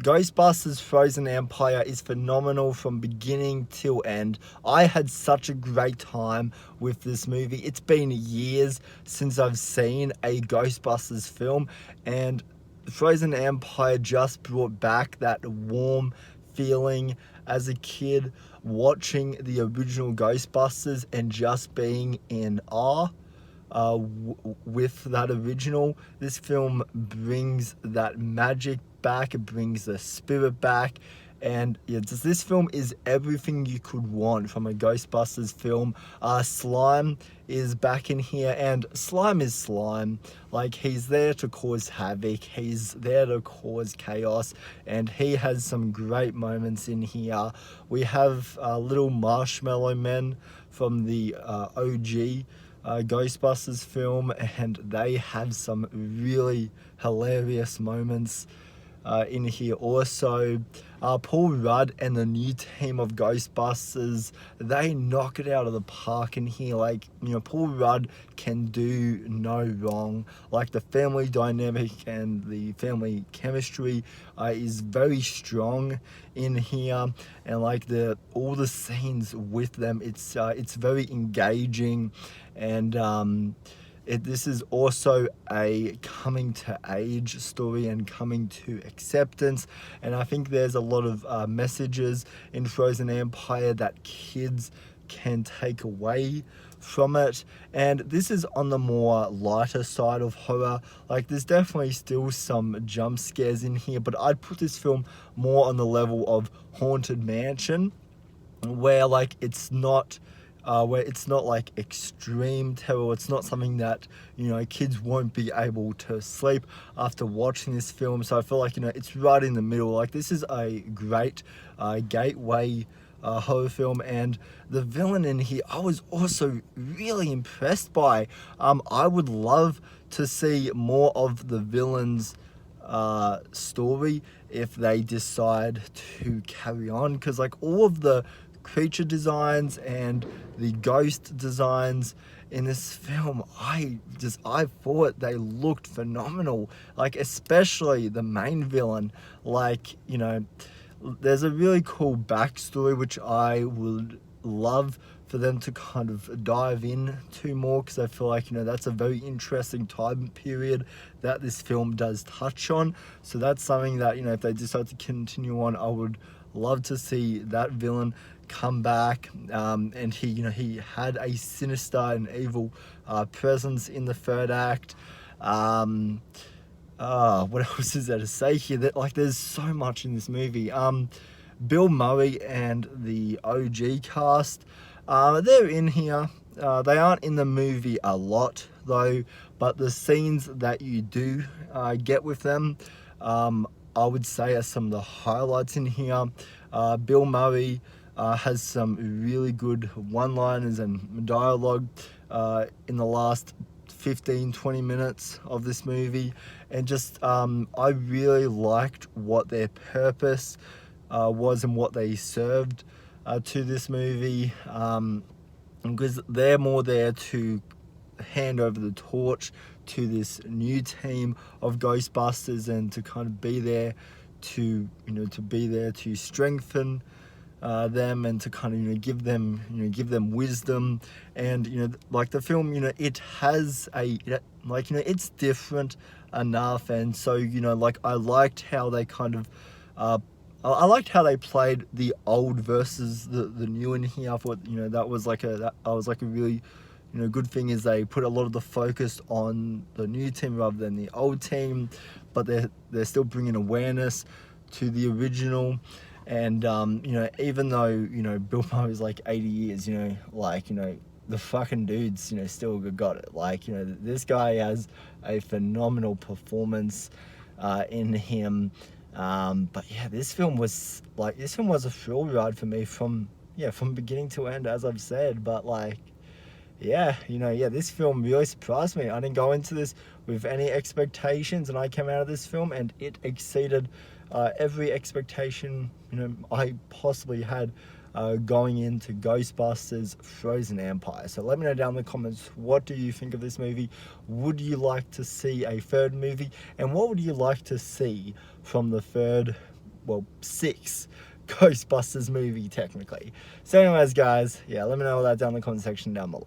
Ghostbusters Frozen Empire is phenomenal from beginning till end. I had such a great time with this movie. It's been years since I've seen a Ghostbusters film, and Frozen Empire just brought back that warm feeling as a kid watching the original Ghostbusters and just being in awe with that original. This film brings that magic back, it brings the spirit back, and yeah, this film is everything you could want from a Ghostbusters film. Slime is back in here, and Slime is Slime. Like, he's there to cause havoc, he's there to cause chaos, and he has some great moments in here. We have little marshmallow men from the OG Ghostbusters film, and they have some really hilarious moments in here also. Paul Rudd and the new team of Ghostbusters, they knock it out of the park in here. Like, you know, Paul Rudd can do no wrong. Like, the family dynamic and the family chemistry is very strong in here, and like all the scenes with them, it's very engaging, and this is also a coming to age story and coming to acceptance, and I think there's a lot of messages in Frozen Empire that kids can take away from it. And this is on the more lighter side of horror. Like, there's definitely still some jump scares in here, but I'd put this film more on the level of Haunted Mansion, where like it's not like extreme terror. It's not something that, you know, kids won't be able to sleep after watching this film. So I feel like, you know, it's right in the middle. Like, this is a great gateway horror film, and the villain in here I was also really impressed by. I would love to see more of the villain's story if they decide to carry on, because like all of the creature designs and the ghost designs in this film, I thought they looked phenomenal. Like, especially the main villain. Like, you know, there's a really cool backstory which I would love for them to kind of dive into more, because I feel like, you know, that's a very interesting time period that this film does touch on. So that's something that, you know, if they decide to continue on, I would love to see that villain come back. And he, you know, he had a sinister and evil presence in the third act. What else is there to say here? That, like, there's so much in this movie. Bill Murray and the OG cast, they're in here. They aren't in the movie a lot though, but the scenes that you do get with them, I would say are some of the highlights in here. Bill Murray has some really good one-liners and dialogue in the last 15-20 minutes of this movie, and just I really liked what their purpose was and what they served to this movie, because they're more there to hand over the torch to this new team of Ghostbusters, and to kind of be there to, you know, to be there to strengthen them, and to kind of, you know, give them wisdom. And, you know, like, the film, you know, it has a, like, you know, it's different enough, and so, you know, like, I liked how they kind of I liked how they played the old versus the new in here. I thought, you know, that was like a really, you know, good thing, is they put a lot of the focus on the new team rather than the old team, but they're still bringing awareness to the original. And you know, even though, you know, Bill Murray's like 80 years, you know, like, you know, the fucking dude's, you know, still got it. Like, you know, this guy has a phenomenal performance in him. But yeah, this film was a thrill ride for me from beginning to end, as I've said. But like, yeah, you know, yeah, this film really surprised me. I didn't go into this with any expectations, and I came out of this film and it exceeded every expectation, you know, I possibly had going into Ghostbusters Frozen Empire. So let me know down in the comments, what do you think of this movie? Would you like to see a third movie? And what would you like to see from the third sixth Ghostbusters movie technically. So anyways, guys, yeah, let me know all that down in the comment section down below.